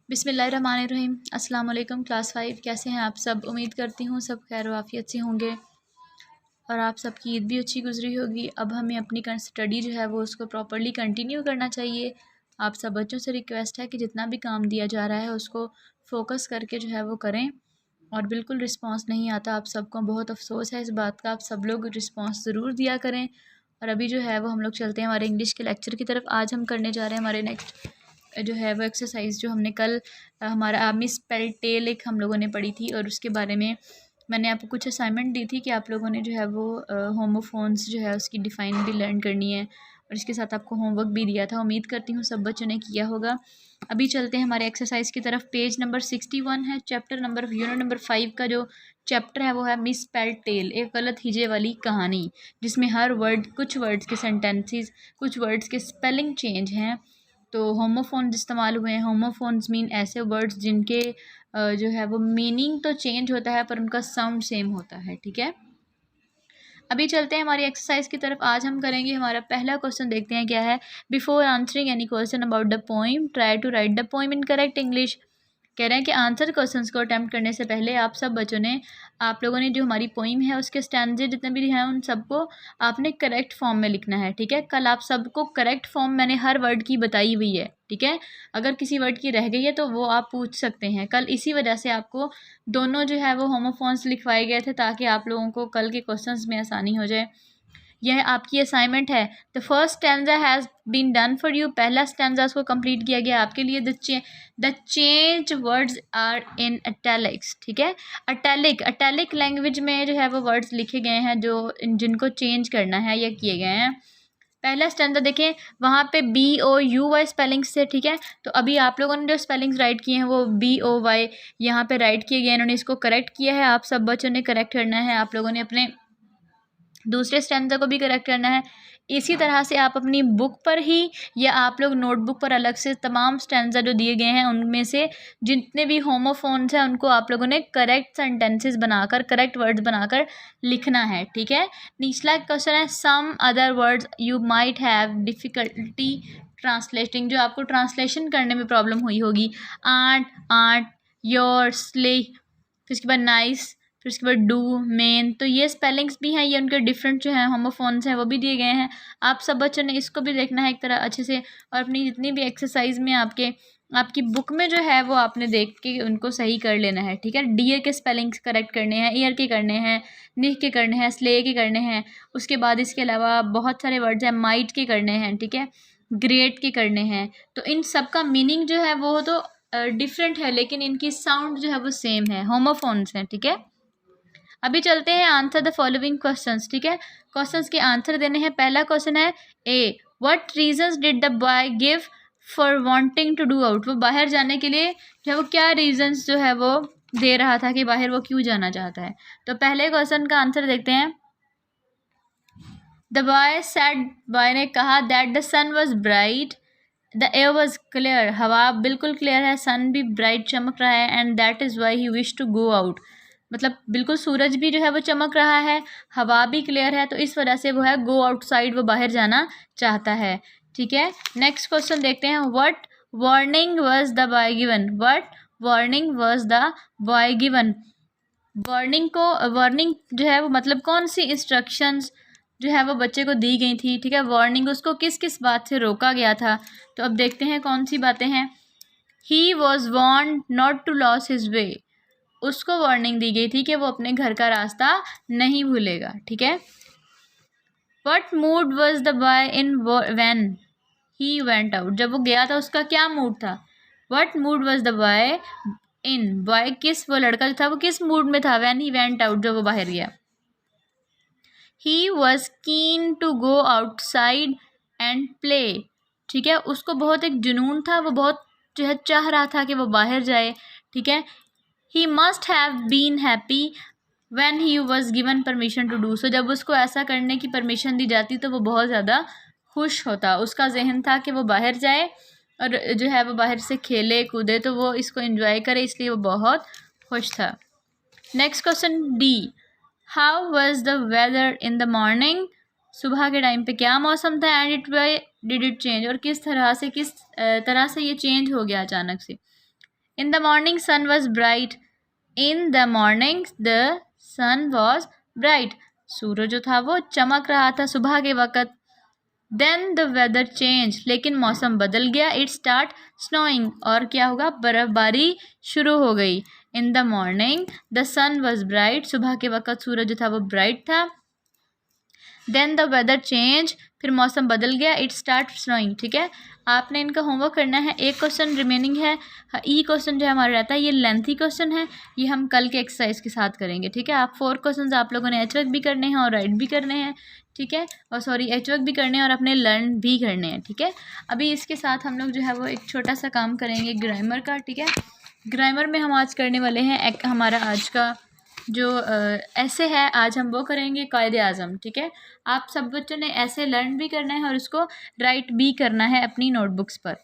बिस्मिल्लाहिर्रहमानिर्रहीम। अस्सलाम वालेकुम क्लास 5। कैसे हैं आप सब? उम्मीद करती हूँ सब खैर वाफियत से होंगे और आप सबकी ईद भी अच्छी गुजरी होगी। अब हमें अपनी स्टडी जो है वो उसको प्रॉपर्ली कंटिन्यू करना चाहिए। आप सब बच्चों से रिक्वेस्ट है कि जितना भी काम दिया जा रहा है उसको फ़ोकस करके जो है वो करें और बिल्कुल रिस्पांस नहीं आता। आप सबको बहुत अफसोस है इस बात का। आप सब लोग रिस्पांस ज़रूर दिया करें। और अभी जो है वो हम लोग चलते हैं हमारे इंग्लिश के लेक्चर की तरफ। आज हम करने जा रहे हैं हमारे नेक्स्ट जो है वो एक्सरसाइज जो हमने कल हमारा मिस पेल टेल एक हम लोगों ने पढ़ी थी और उसके बारे में मैंने आपको कुछ असाइनमेंट दी थी कि आप लोगों ने जो है वो होमोफोन्स जो है उसकी डिफ़ाइन भी लर्न करनी है और इसके साथ आपको होमवर्क भी दिया था। उम्मीद करती हूँ सब बच्चों ने किया होगा। अभी चलते हैं हमारे एक्सरसाइज की तरफ। पेज नंबर 61 है, चैप्टर नंबर यूनिट नंबर 5 का जो चैप्टर है वो है मिस पेल टेल, एक गलत हिजे वाली कहानी, जिसमें हर वर्ड कुछ वर्ड्स के सेंटेंसेस कुछ वर्ड्स के स्पेलिंग चेंज हैं। तो होमोफोन्स इस्तेमाल हुए हैं। होमोफोन्स मीन ऐसे वर्ड्स जिनके जो है वो मीनिंग तो चेंज होता है पर उनका साउंड सेम होता है। ठीक है, अभी चलते हैं हमारी एक्सरसाइज की तरफ। आज हम करेंगे हमारा पहला क्वेश्चन, देखते हैं क्या है। Before answering any question about the poem try to write the poem in correct English. कह रहे हैं कि आंसर क्वेश्चंस को अटैम्प्ट करने से पहले आप सब बच्चों ने, आप लोगों ने जो हमारी पोइम है उसके स्टैंजे जितने भी हैं उन सबको आपने करेक्ट फॉर्म में लिखना है। ठीक है, कल आप सबको करेक्ट फॉर्म मैंने हर वर्ड की बताई हुई है। ठीक है, अगर किसी वर्ड की रह गई है तो वो आप पूछ सकते हैं कल। इसी वजह से आपको दोनों जो है वो होमोफोन्स लिखवाए गए थे ताकि आप लोगों को कल के क्वेश्चंस में आसानी हो जाए। यह आपकी असाइनमेंट है। The first stanza has been done for you. पहला स्टैंजा उसको कंप्लीट किया गया आपके लिए। The change words are in italics. ठीक है, अटैलिक लैंग्वेज में जो है वो वर्ड्स लिखे गए हैं जो जिनको चेंज करना है या किए गए हैं। पहला स्टैंजा देखें, वहाँ पे BOUY स्पेलिंग्स थे। ठीक है, तो अभी आप लोगों ने जो स्पेलिंग्स राइट किए हैं वो BOY यहाँ पे राइट किए गए हैं। इन्होंने इसको करेक्ट किया है। आप सब बच्चों ने करेक्ट करना है। आप लोगों ने अपने दूसरे स्टैंजा को भी करेक्ट करना है। इसी तरह से आप अपनी बुक पर ही या आप लोग नोटबुक पर अलग से तमाम स्टैंजा जो दिए गए हैं उनमें से जितने भी होमोफोन्स हैं उनको आप लोगों ने करेक्ट सेंटेंसेस बनाकर, करेक्ट वर्ड्स बनाकर लिखना है। ठीक है, निचला क्वेश्चन है, some other words you might have difficulty translating, जो आपको ट्रांसलेशन करने में प्रॉब्लम हुई होगी। आंट, योर, स्ले, फिर उसके बाद नाइस, फिर उसके बाद डू, मेन। तो ये स्पेलिंग्स भी हैं, ये उनके डिफरेंट जो हैं होमोफोन्स हैं वो भी दिए गए हैं। आप सब बच्चों ने इसको भी देखना है एक तरह अच्छे से और अपनी जितनी भी एक्सरसाइज में आपकी बुक में जो है वो आपने देख के उनको सही कर लेना है। ठीक है, डियर के स्पेलिंग्स करेक्ट करने हैं, ईयर के करने हैं, निक के करने हैं, स्ले के करने हैं। उसके बाद इसके अलावा बहुत सारे वर्ड्स हैं, माइट के करने हैं। ठीक है, ग्रेट के करने हैं। तो इन सब का मीनिंग जो है वो तो डिफरेंट है लेकिन इनकी साउंड जो है वो सेम है, होमोफोन्स हैं। ठीक है, अभी चलते हैं आंसर द फॉलोइंग क्वेश्चंस। ठीक है, क्वेश्चंस के आंसर देने हैं। पहला क्वेश्चन है A, what reasons did the boy give for wanting to do out. वो बाहर जाने के लिए जो है वो क्या रीजंस जो है वो दे रहा था कि बाहर वो क्यों जाना चाहता है। तो पहले क्वेश्चन का आंसर देखते हैं। द बॉय सेड, बॉय ने कहा, that the sun was bright, the air was clear, हवा बिल्कुल क्लियर है, सन भी ब्राइट चमक रहा है, and that is why he wish to go out. मतलब बिल्कुल सूरज भी जो है वो चमक रहा है, हवा भी क्लियर है, तो इस वजह से वो है गो आउटसाइड, वो बाहर जाना चाहता है। ठीक है, नेक्स्ट क्वेश्चन देखते हैं। What warning was the boy given. What warning was the boy given. Warning जो है वो मतलब कौन सी इंस्ट्रक्शंस जो है वो बच्चे को दी गई थी। ठीक है, वार्निंग उसको किस किस बात से रोका गया था। तो अब देखते हैं कौन सी बातें हैं। He was warned not to lose his way. उसको वार्निंग दी गई थी कि वो अपने घर का रास्ता नहीं भूलेगा। ठीक है, what mood was the boy in when he went out. जब वो गया था उसका क्या मूड था। What mood was the boy in, boy किस, वो लड़का जो था वो किस मूड में था। व्हेन ही वेंट आउट, जब वो बाहर गया। He was keen to go outside and play. ठीक है, उसको बहुत एक जुनून था, वो बहुत जो है चाह रहा था कि वो बाहर जाए। ठीक है, he must have been happy when he was given permission to do so. जब उसको ऐसा करने की परमिशन दी जाती तो वो बहुत ज़्यादा खुश होता। उसका जहन था कि वो बाहर जाए और जो है वो बाहर से खेले कूदे, तो वो इसको एंजॉय करे, इसलिए वो बहुत खुश था। Next question D, how was the weather in the morning. सुबह के टाइम पे क्या मौसम था, and it why did it change, और किस तरह से ये चेंज हो गया अचानक से। In the morning sun was bright, in the morning the sun was bright, सूरज जो था वो चमक रहा था सुबह के वक़्त। देन द वेदर चेंज, लेकिन मौसम बदल गया। इट स्टार्ट स्नोइंग, और क्या होगा, बर्फ़बारी शुरू हो गई। In the morning the sun was bright, सुबह के वक़्त सूरज जो था वो ब्राइट था। देन द वेदर चेंज, फिर मौसम बदल गया। इट स्टार्ट स्नोइंग, ठीक है। आपने इनका होमवर्क करना है, एक क्वेश्चन रिमेनिंग है। ई क्वेश्चन जो है हमारा रहता है, ये लेंथी क्वेश्चन है, ये हम कल के एक्सरसाइज के साथ करेंगे, ठीक है। आप 4 क्वेश्चन आप लोगों ने एच वर्क भी करने हैं और राइट भी करने हैं, ठीक है, और सॉरी एच वर्क भी करने हैं और अपने लर्न भी करने हैं, ठीक है। अभी इसके साथ हम लोग जो है वो एक छोटा सा काम करेंगे ग्रामर का, ठीक है। ग्रामर में हम आज करने वाले हैं हमारा आज का जो ऐसे है, आज हम वो करेंगे कायदे आज़म, ठीक है। आप सब बच्चों ने ऐसे लर्न भी करना है और उसको राइट भी करना है अपनी नोटबुक्स पर।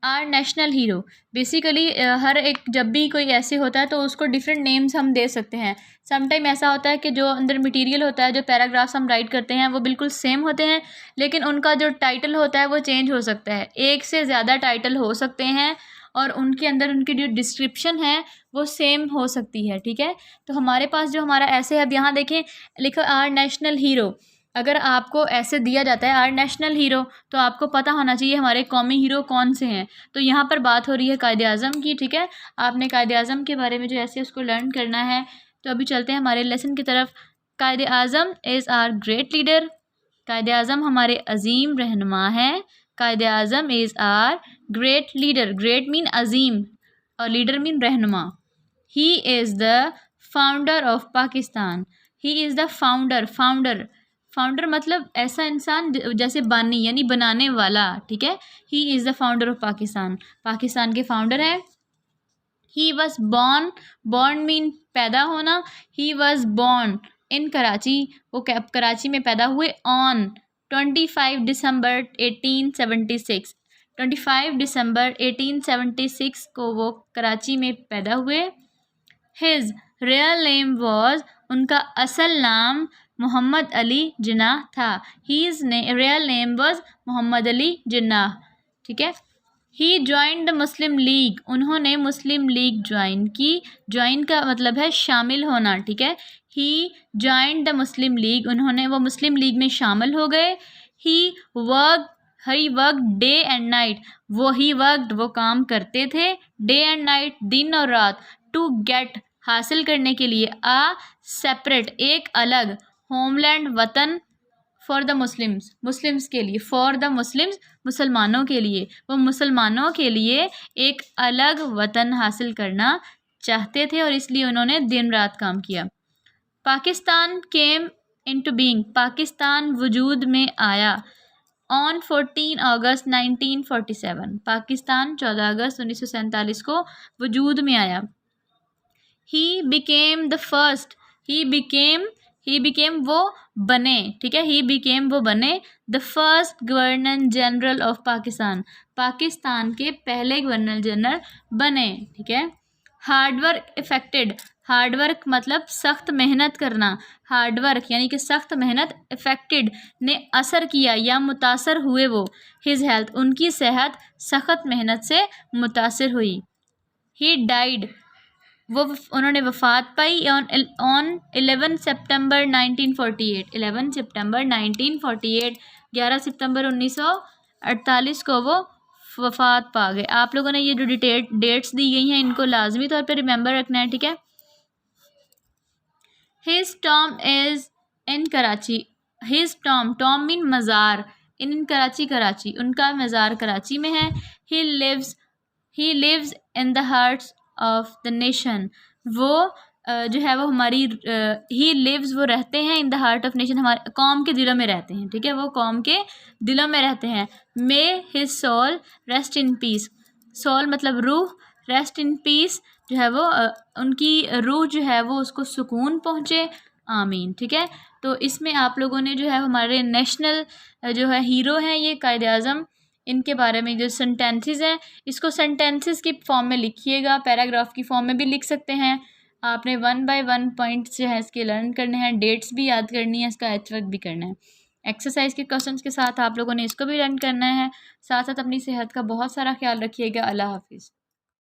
आर नेशनल हीरो, बेसिकली हर एक जब भी कोई ऐसे होता है तो उसको डिफरेंट नेम्स हम दे सकते हैं। समटाइम ऐसा होता है कि जो अंदर मटेरियल होता है, जो पैराग्राफ्स हम राइट करते हैं वो बिल्कुल सेम होते हैं, लेकिन उनका जो टाइटल होता है वो चेंज हो सकता है। एक से ज़्यादा टाइटल हो सकते हैं और उनके अंदर उनकी जो डिस्क्रिप्शन है वो सेम हो सकती है, ठीक है। तो हमारे पास जो हमारा ऐसे है, अब यहाँ देखें लिखा आर नेशनल हीरो। अगर आपको ऐसे दिया जाता है आर नेशनल हीरो, तो आपको पता होना चाहिए हमारे कौमी हीरो कौन से हैं। तो यहाँ पर बात हो रही है कायदे आज़म की, ठीक है। आपने कायदे आज़म के बारे में जो ऐसे उसको लर्न करना है। तो अभी चलते हैं हमारे लेसन की तरफ। Quaid Azam is our great leader, Quaid Azam हमारे अजीम रहनुमा हैं। Quaid Azam is our great leader, great mean अजीम और लीडर मीन रहनुमा। He is the founder of Pakistan, he is the founder, founder मतलब ऐसा इंसान जैसे बानी यानी बनाने वाला, ठीक है। ही is the founder of Pakistan, Pakistan के फाउंडर हैं। He was born, born mean पैदा होना। He was born in Karachi, वो कराची में पैदा हुए। ऑन 25 दिसंबर 1876, 25 दिसंबर 1876 को वो कराची में पैदा हुए। हिज रियल नेम वॉज, उनका असल नाम मोहम्मद अली जिन्नाह था। His real name was Mohammed Ali Jinnah, ठीक है। He join the Muslim League, उन्होंने मुस्लिम लीग ज्वाइन की। ज्वाइन का मतलब है शामिल होना, ठीक है। He join the Muslim League, उन्होंने वो मुस्लिम लीग में शामिल हो गए। He work day and night, वो काम करते थे। डे एंड नाइट, दिन और रात। टू गेट, हासिल करने के लिए। आ सेपरेट, एक अलग। होमलैंड, वतन। फॉर द मुस्लिम्स के लिए। फॉर द मुस्लिम्स, मुसलमानों के लिए। वो मुसलमानों के लिए एक अलग वतन हासिल करना चाहते थे और इसलिए उन्होंने दिन रात काम किया। Pakistan came into being, Pakistan वजूद में आया। ऑन 14 अगस्त 1947, पाकिस्तान 14 अगस्त 1947 को वजूद में आया। He became the first, he became वो बने, ठीक है। ही बिकेम वो बने the first governor general of Pakistan, Pakistan के पहले गवर्नर जनरल बने, ठीक है। हार्डवर्क इफेक्टेड, हार्डवर्क मतलब सख्त मेहनत करना। हार्डवर्क यानी कि सख्त मेहनत, इफेक्टेड ने असर किया या मुतासर हुए वो। हिज हेल्थ, उनकी सेहत सख्त मेहनत से मुतासर हुई। ही डाइड, वो उन्होंने वफ़ात पाई ऑन 11 सितंबर 1948, 11 सितंबर 1948, 11 सितंबर 1948 को वो वफ़ात पा गए। आप लोगों ने ये जो डेट्स दी गई हैं इनको लाजमी तौर पे रिमेंबर रखना है, ठीक है। His tomb is in Karachi, his tomb mean मज़ार, इन कराची, उनका मज़ार कराची में है। He lives in the hearts of the nation, वो जो है वो हमारी ही लिव्स, वो रहते हैं in the heart of nation, हमारे कौम के दिलों में रहते हैं, ठीक है। वो कौम के दिलों में रहते हैं। May his soul rest in peace, soul मतलब रूह, रेस्ट इन पीस जो है वो उनकी रूह जो है वो उसको सुकून पहुँचे, आमीन, ठीक है। तो इसमें आप लोगों ने जो है हमारे नेशनल जो है हीरो हैं ये कायदे आज़म, इनके बारे में जो सेंटेंसेस हैं इसको सेंटेंसेस की फॉर्म में लिखिएगा, पैराग्राफ की फॉर्म में भी लिख सकते हैं। आपने 1 बाय 1 पॉइंट्स जो है इसके लर्न करने हैं, डेट्स भी याद करनी है, इसका एच वर्क भी करना है। एक्सरसाइज के क्वेश्चंस के साथ आप लोगों ने इसको भी लर्न करना है। साथ साथ अपनी सेहत का बहुत सारा ख्याल रखिएगा। अल्लाह हाफिज़।